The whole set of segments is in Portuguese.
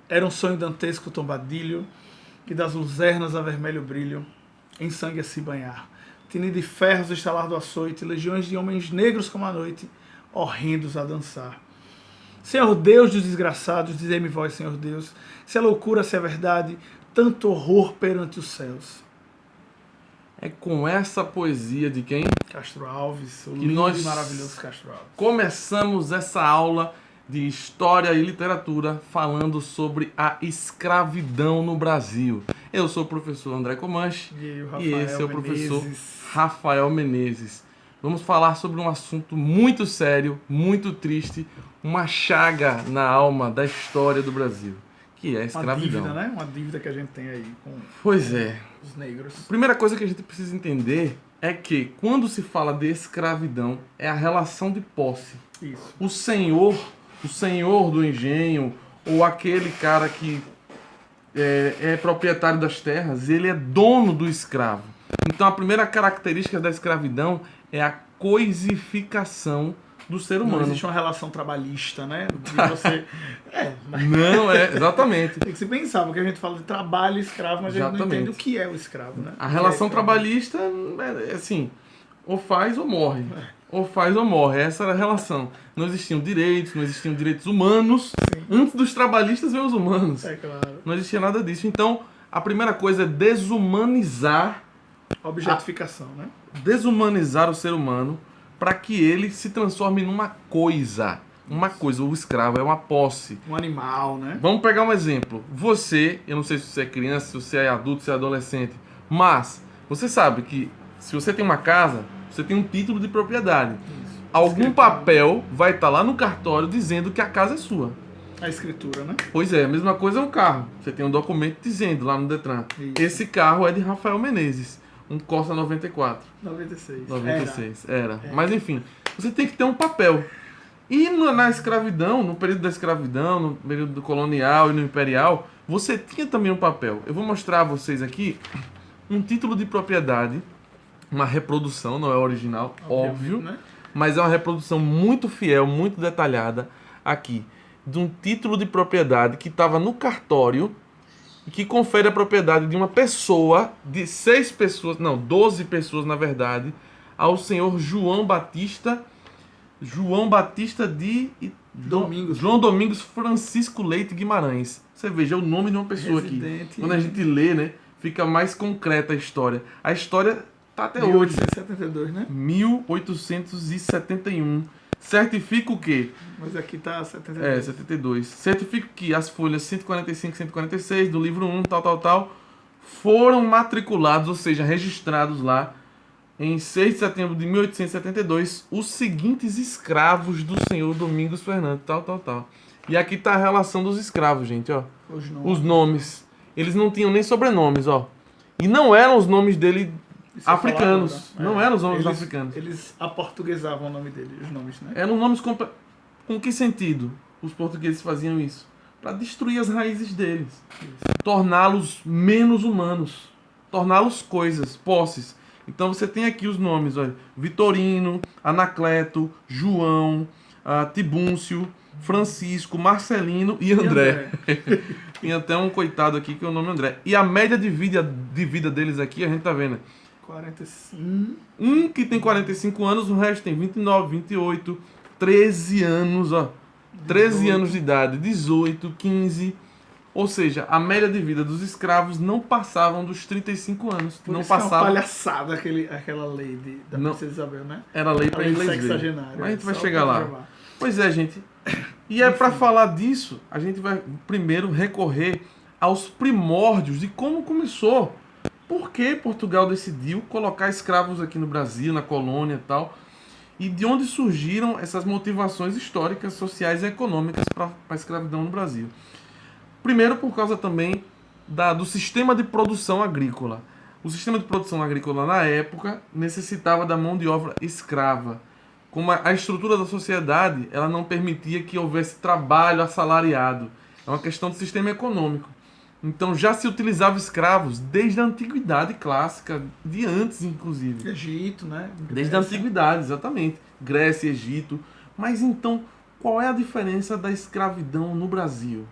Era um sonho dantesco tombadilho, que das luzernas a vermelho brilho, em sangue a se banhar. Tinido de ferros, estalar do açoite, legiões de homens negros como a noite, horrendos a dançar. Senhor Deus dos desgraçados, dizei-me vós, Senhor Deus, se é loucura, se é verdade, tanto horror perante os céus. É com essa poesia de quem Castro Alves, o que lindo nós e maravilhoso Castro Alves. começamos essa aula de História e Literatura falando sobre a escravidão no Brasil. Eu sou o professor André Comanche e esse é o professor Rafael Menezes. Vamos falar sobre um assunto muito sério, muito triste, uma chaga na alma da história do Brasil, que é a escravidão. Uma dívida, né? Uma dívida que a gente tem aí com Pois é. os negros. A primeira coisa que a gente precisa entender é que, quando se fala de escravidão, é a relação de posse. Isso. O senhor do engenho, ou aquele cara que é proprietário das terras, ele é dono do escravo. Então a primeira característica da escravidão é a coisificação do ser humano. Não existe uma relação trabalhista, né? De você... mas Não, exatamente. tem que se pensar, porque a gente fala de trabalho e escravo, mas a gente não entende o que é o escravo, né? A relação trabalhista é assim, ou faz ou morre. Ou faz ou morre. Essa era a relação. Não existiam direitos humanos. Sim. Antes dos trabalhistas veio os humanos. É claro. Não existia nada disso. Então, a primeira coisa é desumanizar Desumanizar o ser humano para que ele se transforme numa coisa. Uma coisa. O escravo é uma posse. um animal, né? Vamos pegar um exemplo. Você, eu não sei se você é criança, se você é adulto, se você é adolescente, mas você sabe que se você tem uma casa, você tem um título de propriedade. Isso. Algum Escritura. papel vai estar lá no cartório dizendo que a casa é sua. A escritura, né? Pois é, a mesma coisa é um carro. Você tem um documento dizendo lá no Detran. Isso. Esse carro é de Rafael Menezes, um Corsa 94. 96. 96, era. Mas enfim, você tem que ter um papel. E na escravidão, no período da escravidão, no período colonial e no imperial, você tinha também um papel. Eu vou mostrar a vocês aqui um título de propriedade, uma reprodução, não é original, óbvio, né? mas é uma reprodução muito fiel, muito detalhada aqui, de um título de propriedade que estava no cartório e que confere a propriedade de uma pessoa, de 12 pessoas na verdade, ao senhor João Batista de Domingos. João Domingos Francisco Leite Guimarães. Você veja o nome de uma pessoa Residente. aqui. Quando a gente lê, né, fica mais concreta a história. A história tá até hoje. 1872, né? 1871. Certifica o quê? Mas aqui tá 72. 72. Certifica que as folhas 145 e 146 do livro 1, tal, foram matriculados, ou seja, registrados lá, em 6 de setembro de 1872, os seguintes escravos do senhor Domingos Fernandes, tal. E aqui tá a relação dos escravos, gente, ó. Os nomes. Eles não tinham nem sobrenomes, ó. E não eram os nomes dele africanos. Não eram os nomes africanos. Eles aportuguesavam o nome dele, os nomes, né? Eram nomes com que sentido os portugueses faziam isso? Para destruir as raízes deles. Torná-los menos humanos. Torná-los coisas, posses. Então você tem aqui os nomes, olha, Vitorino, Anacleto, João, Tibúncio, Francisco, Marcelino e André. Tem até um coitado aqui que é o nome André. E a média de vida deles aqui, a gente tá vendo. 45. Um que tem 45 anos, o resto tem 29, 28, 13 anos, ó. 13 18. anos de idade, 18, 15. Ou seja, a média de vida dos escravos não passavam dos 35 anos. Por não isso é uma passavam. palhaçada aquela lei da Não. Princesa Isabel, né? Era lei para A lei inglês ver. sexagenária. Mas a gente vai Só chegar pra lá. gravar. Pois é, gente. E é para falar disso, a gente vai primeiro recorrer aos primórdios de como começou. Por que Portugal decidiu colocar escravos aqui no Brasil, na colônia e tal. E de onde surgiram essas motivações históricas, sociais e econômicas para a escravidão no Brasil. Primeiro por causa também do sistema de produção agrícola. O sistema de produção agrícola na época necessitava da mão de obra escrava. Como a estrutura da sociedade ela não permitia que houvesse trabalho assalariado. É uma questão de sistema econômico. Então já se utilizava escravos desde a antiguidade clássica, de antes inclusive. Egito, né? Desde a antiguidade, exatamente. Grécia, Egito. Mas então, qual é a diferença da escravidão no Brasil?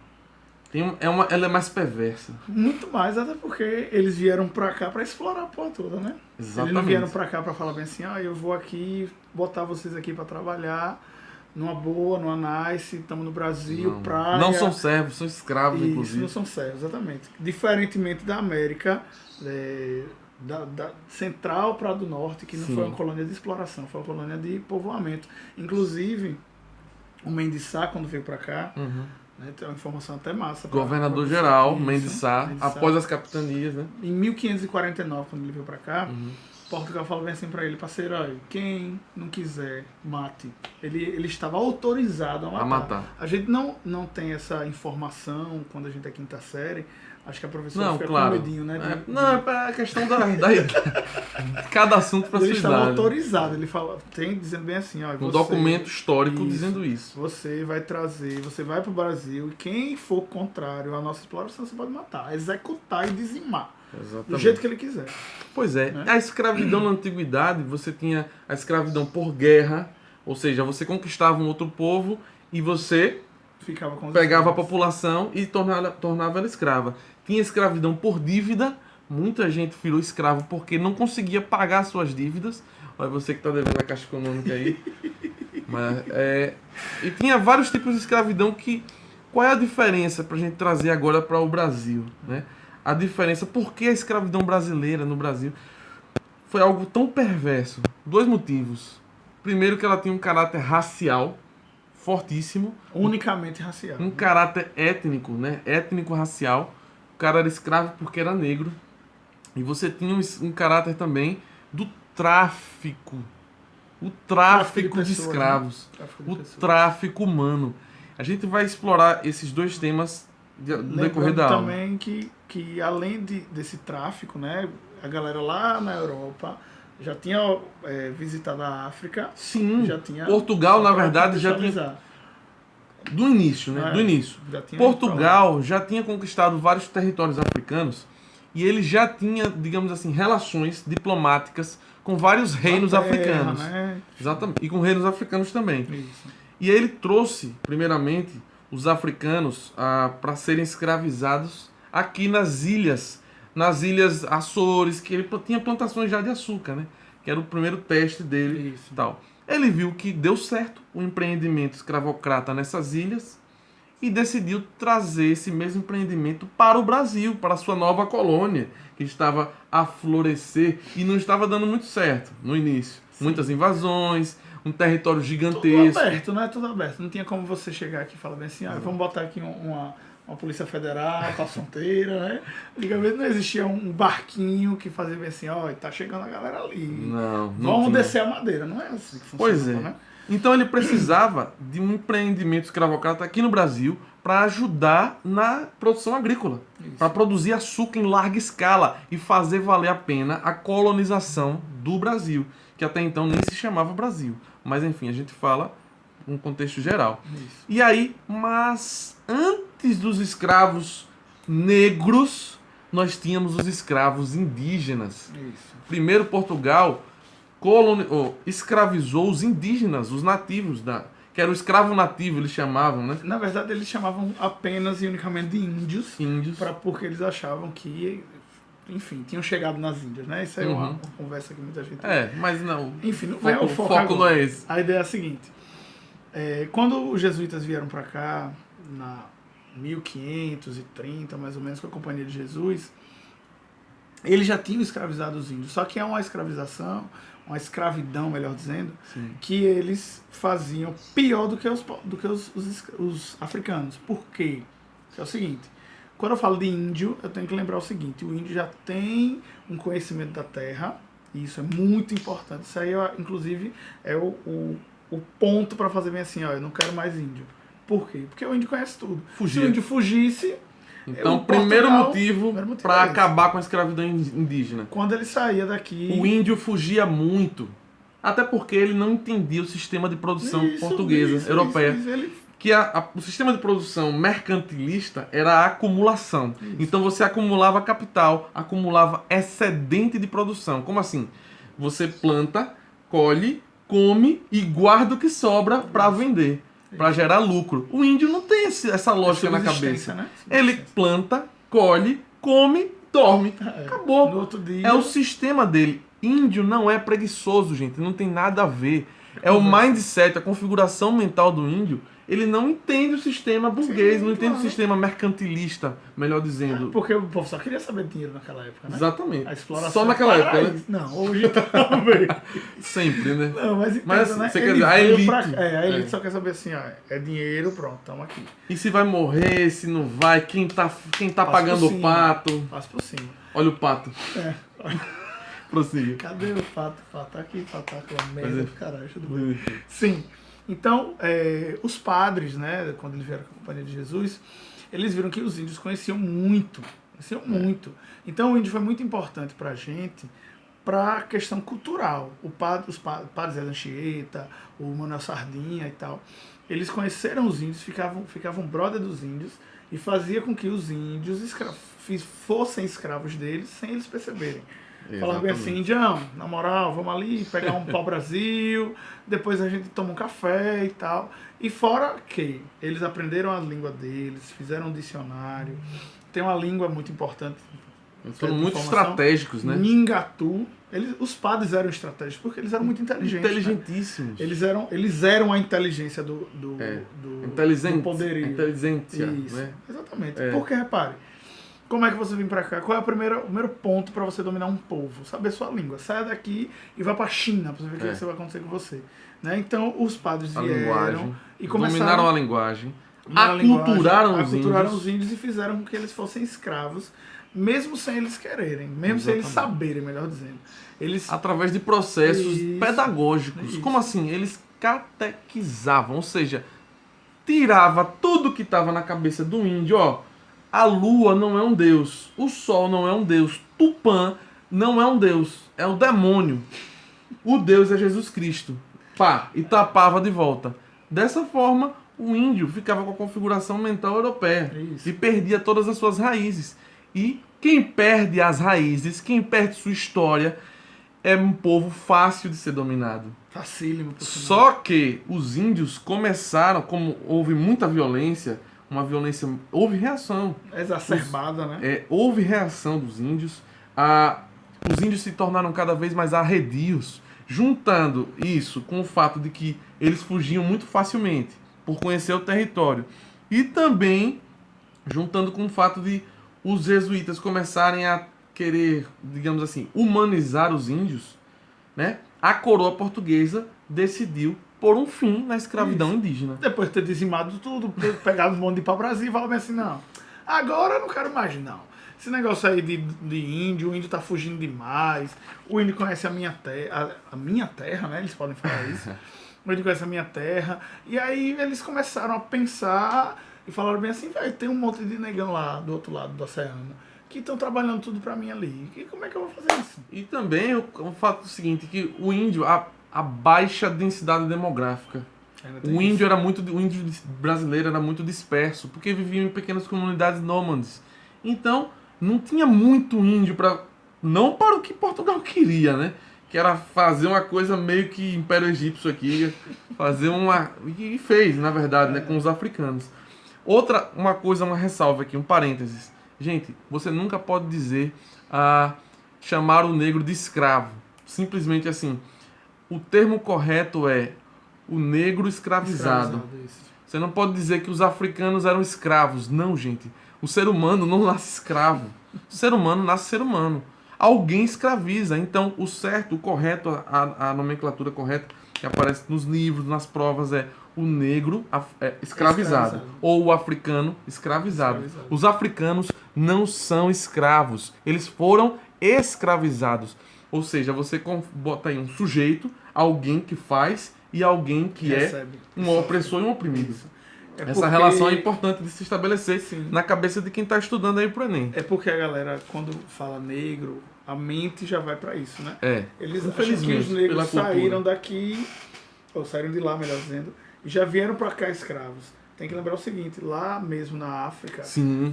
Ela é mais perversa. Muito mais, até porque eles vieram pra cá pra explorar a porra toda, né? Exatamente. Eles não vieram pra cá pra falar bem assim, eu vou aqui, botar vocês aqui pra trabalhar, numa boa, numa nice, estamos no Brasil, Não. praia. Não são servos, são escravos, Isso, inclusive. não são servos, exatamente. Diferentemente da América, da central para do norte, que não Sim. foi uma colônia de exploração, foi uma colônia de povoamento. Inclusive, o Mendes Sá, quando veio para cá, né, tem uma informação até massa. Governador-geral, Isso, Mendes Sá, Mendes Sá. após as capitanias, né? Em 1549, quando ele veio para cá, Portugal falou bem assim para ele, parceiro, olha, quem não quiser, mate. Ele estava autorizado a matar. A gente não tem essa informação quando a gente é quinta série. Acho que a professora fica com medinho, né? É questão da idade. Cada assunto para sua idade. Ele estava autorizado, ele fala, dizendo bem assim, ó, Um documento histórico dizendo isso. Você vai trazer, você vai para o Brasil e quem for contrário à nossa exploração, você pode matar, executar e dizimar. Exatamente. Do jeito que ele quiser. Pois é. Né? A escravidão na antiguidade, você tinha a escravidão por guerra, ou seja, você conquistava um outro povo e você pegava a população e tornava ela escrava. Tinha escravidão por dívida, muita gente virou escravo porque não conseguia pagar suas dívidas. Olha você que está devendo a Caixa Econômica aí. E tinha vários tipos de escravidão que... Qual é a diferença para a gente trazer agora para o Brasil, né? A diferença, por que a escravidão brasileira no Brasil foi algo tão perverso? 2 motivos. Primeiro, que ela tinha um caráter racial fortíssimo. Unicamente racial. Um caráter étnico, né? Étnico-racial. O cara era escravo porque era negro. E você tinha um caráter também do tráfico. O tráfico de escravos. O tráfico humano. A gente vai explorar esses 2 temas no decorrer da aula. Também que além desse tráfico, né, a galera lá na Europa já tinha visitado a África. Sim, já tinha, Portugal, na verdade, já tinha... Do início, né? Do início. Portugal já tinha conquistado vários territórios africanos e ele já tinha, digamos assim, relações diplomáticas com vários reinos africanos. Né? Exatamente. E com reinos africanos também. Isso. E ele trouxe, primeiramente, os africanos para serem escravizados aqui nas ilhas Açores, que ele tinha plantações já de açúcar, né? Que era o primeiro teste dele. Isso. E tal. Ele viu que deu certo o empreendimento escravocrata nessas ilhas e decidiu trazer esse mesmo empreendimento para o Brasil, para a sua nova colônia, que estava a florescer e não estava dando muito certo no início. Sim. Muitas invasões, um território gigantesco. Tudo aberto, né? Tudo aberto. Não tinha como você chegar aqui e falar bem assim, vamos botar aqui uma Polícia Federal, a fronteira, né? Antigamente não existia um barquinho que fazia bem assim, tá chegando a galera ali. Não vamos tinha. Descer a madeira, não é assim que funciona. Pois é. Né? Então ele precisava de um empreendimento escravocrata aqui no Brasil para ajudar na produção agrícola, para produzir açúcar em larga escala e fazer valer a pena a colonização do Brasil, que até então nem se chamava Brasil. Mas enfim, a gente fala num contexto geral. Isso. E aí, mas antes dos escravos negros, nós tínhamos os escravos indígenas. Isso. Primeiro Portugal escravizou os indígenas, os nativos, que era o escravo nativo, eles chamavam, né? Na verdade, eles chamavam apenas e unicamente de índios. Porque eles achavam que, enfim, tinham chegado nas Índias, né? Isso aí é uma conversa que muita gente... mas não... Enfim, o foco não é esse. A ideia é a seguinte. Quando os jesuítas vieram para cá, na 1530, mais ou menos, com a Companhia de Jesus, eles já tinham escravizado os índios. Só que é uma escravidão, melhor dizendo, Sim. que eles faziam pior do que os africanos. Por quê? É o seguinte, quando eu falo de índio, eu tenho que lembrar o seguinte, o índio já tem um conhecimento da terra, e isso é muito importante. Isso aí, inclusive, é o ponto para fazer bem assim, eu não quero mais índio. Por quê? Porque o índio conhece tudo. Se o índio fugisse... Então, primeiro motivo para acabar com a escravidão indígena. Quando ele saía daqui... O índio fugia muito. Até porque ele não entendia o sistema de produção portuguesa, europeia. Que o sistema de produção mercantilista era a acumulação. Isso. Então você acumulava capital, acumulava excedente de produção. Como assim? Você planta, colhe, come e guarda o que sobra para vender. para gerar lucro. O índio não tem essa lógica na cabeça. Né? Ele planta, colhe, come, dorme. Acabou. No outro dia... É o sistema dele. Índio não é preguiçoso, gente. Não tem nada a ver. É o mindset, a configuração mental do índio. Ele não entende o sistema burguês, não entende o sistema mercantilista, melhor dizendo. Porque o povo só queria saber dinheiro naquela época, né? Exatamente. A exploração só naquela época, né? Não, hoje também. Sempre, né? Não, mas entenda, Mas né? você quer dizer, a elite. A elite só quer saber assim, ó, é dinheiro, pronto, tamo aqui. E se vai morrer, se não vai, quem tá pagando o pato. Passa por cima. Olha o pato. Prossiga. Cadê o pato? Pato tá aqui, pato tá aquela merda do caralho. Sim. Sim. Então, os padres, né, quando eles vieram com a Companhia de Jesus, eles viram que os índios conheciam muito. Então, o índio foi muito importante pra gente, para a questão cultural. Os padres Zé Anchieta, o Manuel Sardinha e tal, eles conheceram os índios, ficavam brother dos índios, e fazia com que os índios fossem escravos deles sem eles perceberem. Falava bem assim, indião, na moral, vamos ali pegar um pau-brasil, depois a gente toma um café e tal. E fora que eles aprenderam a língua deles, fizeram um dicionário, tem uma língua muito importante. Foram muito estratégicos, né? Ningatu. Os padres eram estratégicos porque eles eram muito inteligentes. Inteligentíssimos. Né? Eles eram a inteligência do poderio. Inteligência. Isso, né? exatamente. Porque, repare, como é que você vem pra cá? Qual é o primeiro ponto para você dominar um povo? Saber sua língua. Saia daqui e vá pra China pra você ver o que vai acontecer com você. Né? Então, os padres vieram e começaram... Dominaram a linguagem. Aculturaram os índios e fizeram com que eles fossem escravos, mesmo sem eles quererem, mesmo sem eles saberem, melhor dizendo. Através de processos pedagógicos. Como assim? Eles catequizavam, ou seja, tirava tudo que estava na cabeça do índio, ó. A lua não é um deus, o sol não é um deus, Tupã não é um deus, é o demônio. O Deus é Jesus Cristo. Pá, e tapava de volta. Dessa forma, o índio ficava com a configuração mental europeia e perdia todas as suas raízes. E quem perde as raízes, quem perde sua história, é um povo fácil de ser dominado. Facílimo. Só que os índios começaram, como houve muita violência, houve reação. Exacerbada, né? Houve reação dos índios. Os índios se tornaram cada vez mais arredios, juntando isso com o fato de que eles fugiam muito facilmente por conhecer o território. E também juntando com o fato de os jesuítas começarem a querer, digamos assim, humanizar os índios, né? A coroa portuguesa decidiu pôr um fim na escravidão indígena. Depois de ter dizimado tudo, ter pegado um monte de pau-brasil, falou bem assim, não, agora eu não quero mais não. Esse negócio aí de índio, o índio tá fugindo demais, o índio conhece a minha terra, né? Eles podem falar isso. O índio conhece a minha terra. E aí eles começaram a pensar e falaram bem assim, velho, tem um monte de negão lá do outro lado do oceano que estão trabalhando tudo pra mim ali. E como é que eu vou fazer isso? E também o fato seguinte, que o índio, a baixa densidade demográfica. O índio brasileiro era muito disperso, porque vivia em pequenas comunidades nômades. Então, não tinha muito índio não para o que Portugal queria, né? Que era fazer uma coisa meio que Império Egípcio aqui, e fez, na verdade, né, com os africanos. Uma ressalva aqui, um parênteses. Gente, você nunca pode dizer chamar o negro de escravo. Simplesmente assim. O termo correto é o negro escravizado. Você não pode dizer que os africanos eram escravos. Não, gente. O ser humano não nasce escravo. O ser humano nasce ser humano. Alguém escraviza. Então, o certo, o correto, a nomenclatura correta que aparece nos livros, nas provas, é o negro escravizado. Ou o africano escravizado. Os africanos não são escravos. Eles foram escravizados. Ou seja, você bota aí um sujeito, alguém que faz e alguém que recebe. Um opressor e um oprimido. Essa relação é importante de se estabelecer na cabeça de quem está estudando aí pro Enem. É porque a galera, quando fala negro, a mente já vai para isso, né? Eles acham que os negros saíram daqui, ou saíram de lá, melhor dizendo, e já vieram para cá escravos. Tem que lembrar o seguinte, lá mesmo na África,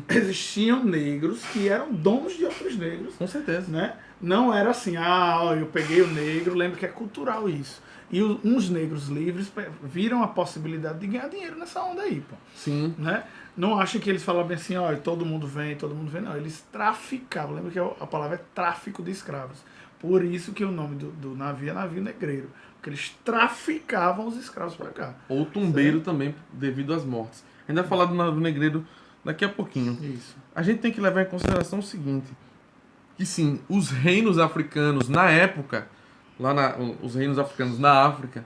existiam negros que eram donos de outros negros. Com certeza. Né? Não era assim, ó, eu peguei o negro, lembra que é cultural isso. E uns negros livres viram a possibilidade de ganhar dinheiro nessa onda aí, pô. Sim. Né? Não achem que eles falavam assim, ó, todo mundo vem, não. Eles traficavam, lembra que a palavra é tráfico de escravos. Por isso que o nome do navio é navio negreiro. Porque eles traficavam os escravos para cá. Ou tumbeiro certo? também, devido às mortes. Ainda vai falar do navio negreiro daqui a pouquinho. Isso. A gente tem que levar em consideração o seguinte, que sim, os reinos africanos na época, os reinos africanos na África,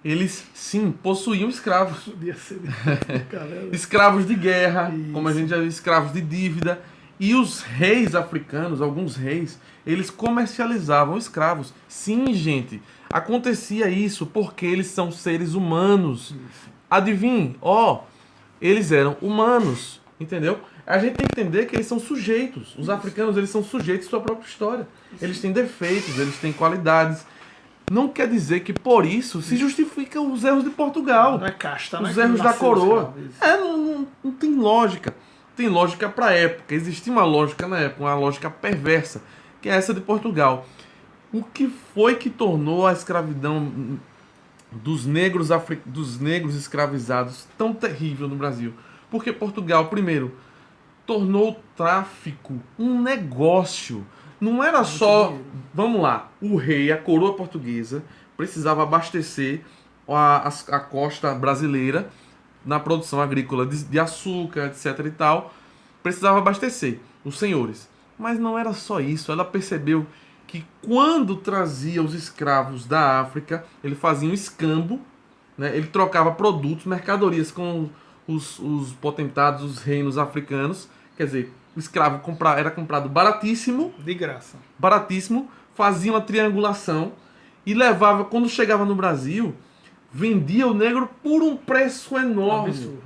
eles sim possuíam escravos. Podia ser Escravos de guerra, Isso. como a gente já viu, escravos de dívida. E os reis africanos, alguns reis, eles comercializavam escravos. Sim, gente, acontecia isso porque eles são seres humanos. Isso. Adivinhe, ó, eles eram humanos, entendeu? A gente tem que entender que eles são sujeitos. Os africanos, eles são sujeitos à sua própria história. Eles têm defeitos, eles têm qualidades. Não quer dizer que por isso se justificam os erros de Portugal. Não é casta, Os né? erros da coroa. Escravo, Não tem lógica. Tem lógica para a época. Existia uma lógica na época, uma lógica perversa, que é essa de Portugal. O que foi que tornou a escravidão dos negros escravizados tão terrível no Brasil? Porque Portugal, primeiro, tornou o tráfico um negócio. Não era só, vamos lá, o rei, a coroa portuguesa, precisava abastecer a costa brasileira na produção agrícola de açúcar, etc e tal, precisava abastecer os senhores. Mas não era só isso, ela percebeu que quando trazia os escravos da África, ele fazia um escambo, né? Ele trocava produtos, mercadorias com os potentados, os reinos africanos. Quer dizer, o escravo era comprado baratíssimo, de graça. baratíssimo, fazia uma triangulação e levava, quando chegava no Brasil, vendia o negro por um preço enorme. Absurdo.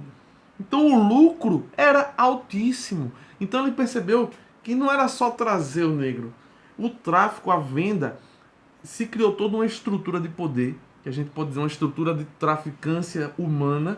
Então o lucro era altíssimo. Então ele percebeu que não era só trazer o negro. O tráfico, a venda, se criou toda uma estrutura de poder, que a gente pode dizer uma estrutura de traficância humana,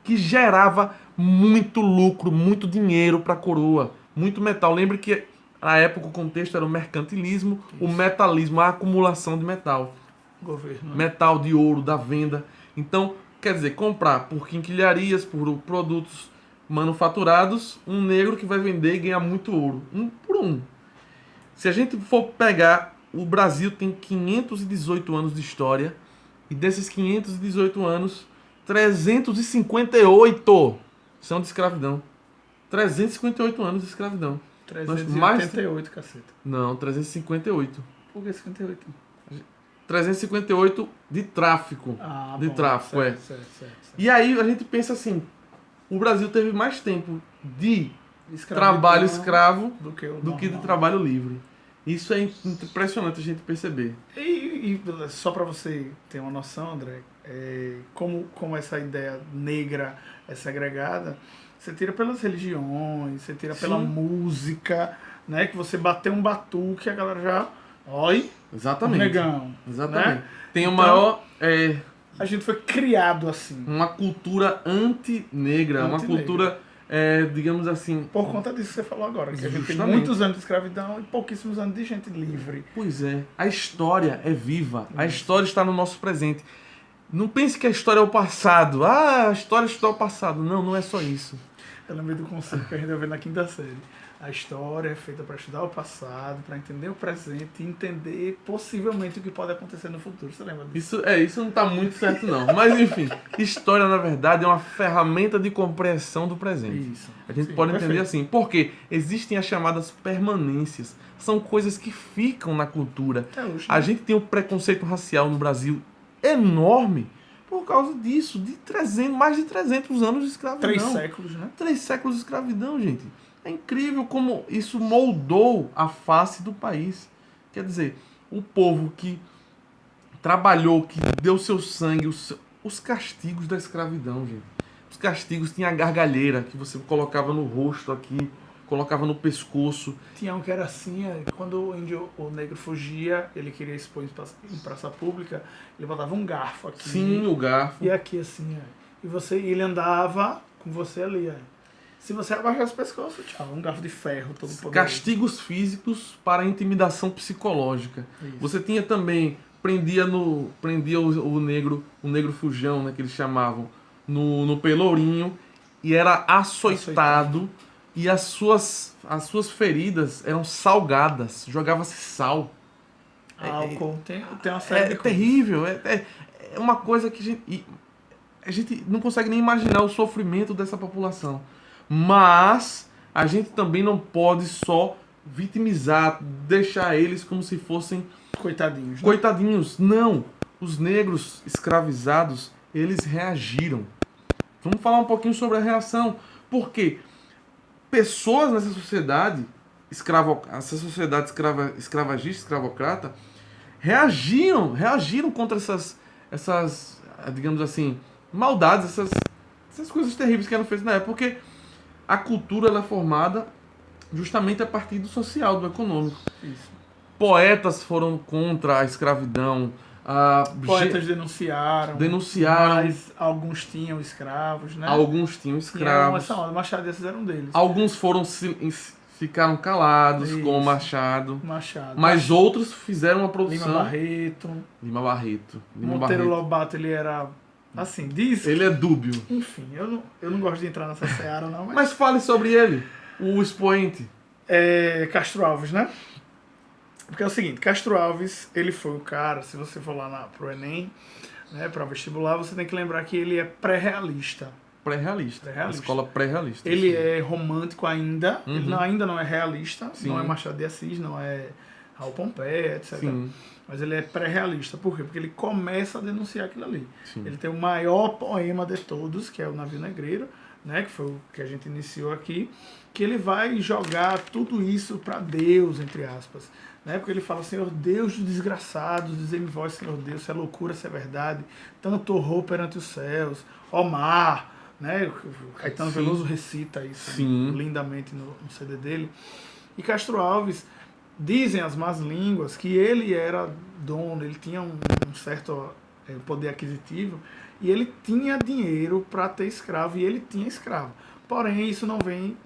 que gerava muito lucro, muito dinheiro para a coroa, muito metal. Lembre que na época o contexto era o mercantilismo, o metalismo, a acumulação de metal. Governo. Metal de ouro, da venda. Então, quer dizer, comprar por quinquilharias, por produtos manufaturados, um negro que vai vender e ganhar muito ouro. Um por um. Se a gente for pegar, o Brasil tem 518 anos de história, e desses 518 anos, 358 são de escravidão. 358 anos de escravidão. 388, caceta. Não, 358. Por que 58? 358 de tráfico. De bom, tráfico, certo. E aí a gente pensa assim, o Brasil teve mais tempo de Escravidão trabalho escravo do que de trabalho livre. Isso é impressionante a gente perceber. E só para você ter uma noção, André, como essa ideia negra é segregada, você tira pelas religiões, você tira pela música, né? Que você bater um batuque, a galera já... Oi, exatamente. negão. Exatamente. Né? Tem o Então, maior... a gente foi criado assim. uma cultura anti-negra, uma cultura, digamos assim... Por conta disso que você falou agora, que a gente tem Justamente. muitos anos de escravidão e pouquíssimos anos de gente livre. Pois é, a história é viva, a história está no nosso presente. Não pense que a história é o passado. Ah, a história está o passado. Não, não é só isso. Eu lembrei do conceito que a gente vai ver na quinta série. A história é feita para estudar o passado, para entender o presente e entender possivelmente o que pode acontecer no futuro. Você lembra disso? Isso não está muito certo não. Mas enfim, história na verdade é uma ferramenta de compreensão do presente. Isso. A gente Sim, pode entender perfeito. assim, porque existem as chamadas permanências. São coisas que ficam na cultura. Até hoje, A né? gente tem um preconceito racial no Brasil enorme por causa disso, de mais de 300 anos de escravidão. 3 séculos, né? 3 séculos de escravidão, gente. É incrível como isso moldou a face do país. Quer dizer, o povo que trabalhou, que deu seu sangue, os castigos da escravidão, gente. Os castigos tinha a gargalheira, que você colocava no rosto aqui, colocava no pescoço. Tinha um que era assim, quando o negro fugia, ele queria expor em praça pública, ele botava um garfo aqui. Sim, o garfo. E aqui assim, e ele andava com você ali, Se você abaixasse o pescoço, tchau, um garfo de ferro todo poderoso. Castigos físicos para intimidação psicológica. Isso. Você tinha também, prendia o negro fujão, né, que eles chamavam, no pelourinho, e era açoitado, e as suas feridas eram salgadas, jogava-se sal. Álcool, tem uma série de coisas. Terrível, é uma coisa que a gente não consegue nem imaginar o sofrimento dessa população. Mas a gente também não pode só vitimizar, deixar eles como se fossem Coitadinhos. Né? coitadinhos. Não, os negros escravizados, eles reagiram. Vamos falar um pouquinho sobre a reação. Porque pessoas nessa sociedade, essa sociedade escravagista, escravocrata, reagiram contra essas, digamos assim, maldades, essas coisas terríveis que eram feitas na época. Porque a cultura ela é formada justamente a partir do social, do econômico. Isso. Poetas foram contra a escravidão. Poetas denunciaram. Mas alguns tinham escravos, né? Alguns tinham escravos. Machado desses era um deles. Alguns ficaram calados, Isso. como Machado. Mas Outros fizeram uma produção. Lima Barreto. Lima Monteiro Barreto. Lobato, ele era... Assim, diz... Ele é dúbio. Enfim, eu não gosto de entrar nessa seara, não. Mas fale sobre ele, o expoente. Castro Alves, né? Porque é o seguinte, Castro Alves, ele foi o cara, se você for lá pro Enem, né, para vestibular, você tem que lembrar que ele é pré-realista. Pré-realista. A escola pré-realista. Ele é romântico ainda, Uhum. ele ainda não é realista, Sim. não é Machado de Assis, não é Raul Pompeia, etc. Sim. Mas ele é pré-realista. Por quê? Porque ele começa a denunciar aquilo ali. Sim. Ele tem o maior poema de todos, que é o Navio Negreiro, né, que foi o que a gente iniciou aqui, que ele vai jogar tudo isso para Deus, entre aspas. Né, porque ele fala, Senhor Deus dos desgraçados, dizei-me vós, Senhor Deus, se é loucura, se é verdade, tanto horror perante os céus, ó mar, né, o Caetano Sim. Veloso recita isso Sim. lindamente no CD dele. E Castro Alves, dizem as más línguas que ele era dono, ele tinha um certo poder aquisitivo e ele tinha dinheiro para ter escravo e ele tinha escravo. Porém, isso não vem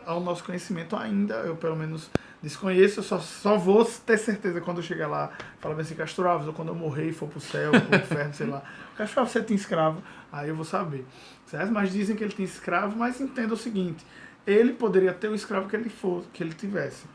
ao nosso conhecimento ainda, eu pelo menos desconheço, eu só vou ter certeza quando eu chegar lá, falar assim, Castro Alves, ou quando eu morrer e for pro céu, pro inferno, sei lá. Castro Alves, você tem escravo, aí eu vou saber. Certo? Mas dizem que ele tem escravo, mas entenda o seguinte, ele poderia ter o escravo que ele tivesse.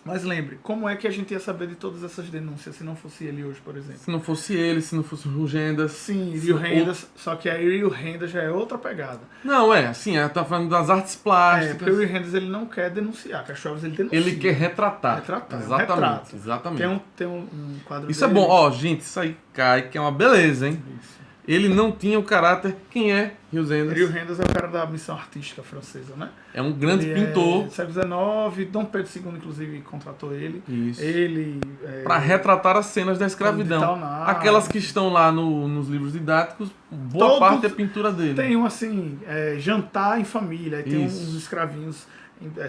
Mas lembre, como é que a gente ia saber de todas essas denúncias se não fosse ele hoje, por exemplo? Se não fosse ele, se não fosse o Rugendas. Sim, Rio Rendas, só que aí o Rio Rendas já é outra pegada. Não, assim, tá falando das artes plásticas. Porque o Rio Rendas ele não quer denunciar, Castro Alves ele denuncia. Ele quer retratar. Retratar, Exatamente, retrato. exatamente. Tem um quadro Isso dele. é bom. Ó, gente, isso aí cai, que é uma beleza, hein? Isso. Ele não tinha o caráter... Quem é Rio Rendas? Rio Rendas é o cara da missão artística francesa, né? É um grande Ele pintor. É século XIX, Dom Pedro II, inclusive, contratou ele. Isso. Ele... Para retratar as cenas da escravidão. Talnar. Aquelas que estão lá nos livros didáticos, boa Todos parte é pintura dele. Tem um, assim, jantar em família, aí tem Isso. uns escravinhos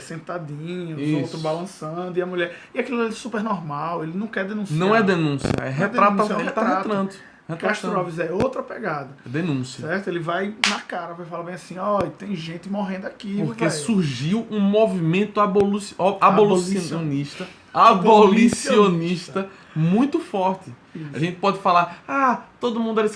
sentadinhos, Isso. outro balançando, e a mulher... E aquilo é super normal, ele não quer denunciar. Não é denúncia, é retrata, denúncia, é um ele tá retrato. retratando. Castro Alves é outra pegada, Denúncia. certo? Ele vai na cara, vai falar bem assim, ó, tem gente morrendo aqui, Porque velho. surgiu um movimento abolicionista muito forte. Isso. A gente pode falar, todo mundo era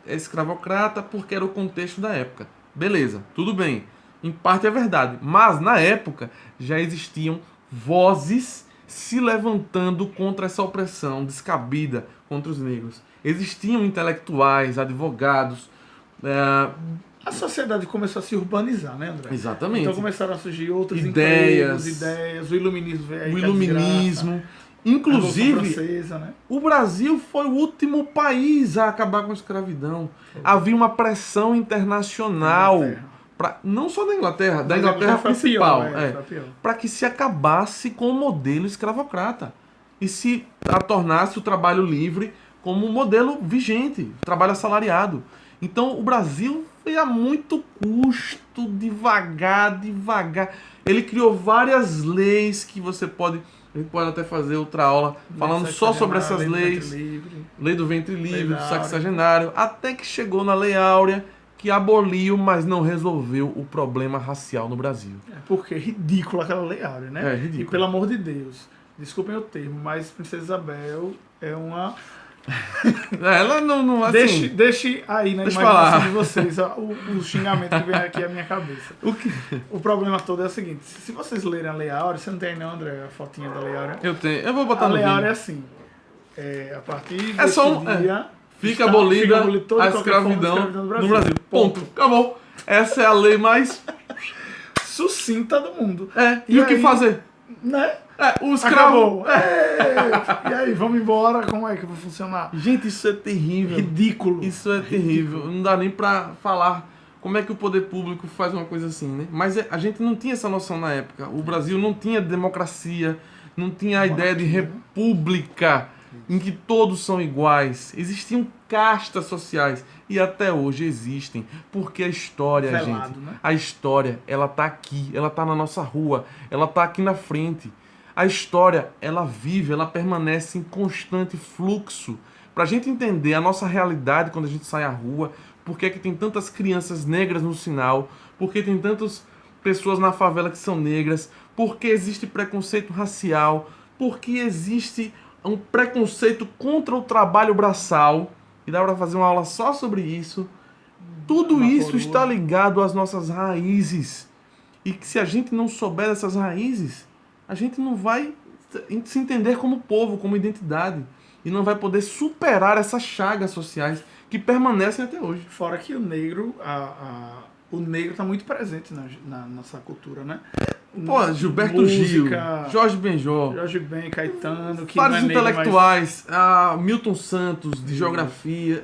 escravocrata porque era o contexto da época. Beleza, tudo bem. Em parte é verdade. Mas na época já existiam vozes se levantando contra essa opressão descabida contra os negros. Existiam intelectuais, advogados. A sociedade começou a se urbanizar, né, André? Exatamente. Então começaram a surgir outras ideias, o iluminismo veio aí, o iluminismo. Inclusive, a Revolução Francesa, né? o Brasil foi o último país a acabar com a escravidão. Havia uma pressão internacional, não só da Inglaterra, da Inglaterra principal, para que se acabasse com o modelo escravocrata e se tornasse o trabalho livre como um modelo vigente, trabalho assalariado. Então o Brasil foi a muito custo, devagar. Ele criou várias leis que a gente pode até fazer outra aula falando só sobre essas leis. Lei do ventre livre, do sexagenário, até que chegou na Lei Áurea, que aboliu, mas não resolveu o problema racial no Brasil. Porque é ridícula aquela Lei Áurea, né? É ridículo. E pelo amor de Deus, desculpem o termo, mas Princesa Isabel é uma... Ela não assim, Deixe aí na deixa imaginação falar. de vocês o xingamento que vem aqui à minha cabeça. o que O problema todo é o seguinte, se vocês lerem a Lei Áurea, você não tem não, André, a fotinha da Lei Áurea? eu tenho, eu vou botar A no Lei vídeo. Áurea é assim, a partir desse só dia... Fica abolida toda a e qualquer forma de escravidão no Brasil. Ponto. Ponto. Acabou. Essa é a lei mais... Sucinta do mundo. E o que aí, fazer? Né? O escravo... Acabou. E aí, vamos embora? Como é que vai funcionar? Gente, isso é terrível. Ridículo. Isso é terrível. Não dá nem pra falar como é que o poder público faz uma coisa assim, né? Mas a gente não tinha essa noção na época. O Brasil não tinha democracia, não tinha a ideia de república em que todos são iguais. Existiam castas sociais e até hoje existem, porque a história, Velado, gente, né? a história, ela tá aqui, ela tá na nossa rua, ela tá aqui na frente. A história, ela vive, ela permanece em constante fluxo. Pra gente entender a nossa realidade quando a gente sai à rua, por que é que tem tantas crianças negras no sinal, por que tem tantas pessoas na favela que são negras, por que existe preconceito racial, por que existe um preconceito contra o trabalho braçal, e dá pra fazer uma aula só sobre isso. Tudo isso está ligado às nossas raízes. E que se a gente não souber dessas raízes, a gente não vai se entender como povo, como identidade. E não vai poder superar essas chagas sociais que permanecem até hoje. Fora que o negro, o negro está muito presente na nossa cultura, né? Pô, Gilberto Música, Gil, Jorge Benjor, Jorge Ben, Caetano, que vários não é negro, intelectuais, Milton Santos, de geografia,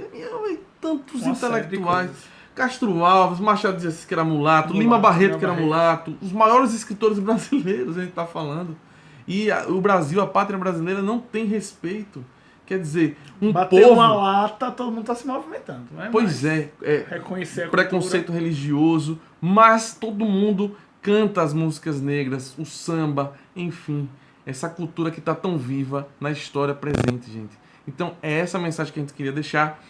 tantos Uma série de intelectuais. coisas. Castro Alves, Machado de Assis, que era mulato, Lima Barreto, que era mulato, os maiores escritores brasileiros a gente está falando. E o Brasil, a pátria brasileira, não tem respeito. Quer dizer, Bateu povo... uma lata, todo mundo está se movimentando, né? Pois é, reconhecer a preconceito religioso, mas todo mundo canta as músicas negras, o samba, enfim, essa cultura que está tão viva na história presente, gente. Então é essa a mensagem que a gente queria deixar.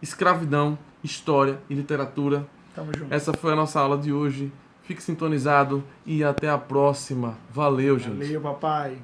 Escravidão, história e literatura. Tamo junto. Essa foi a nossa aula de hoje. Fique sintonizado e até a próxima. Valeu, gente. Valeu, papai.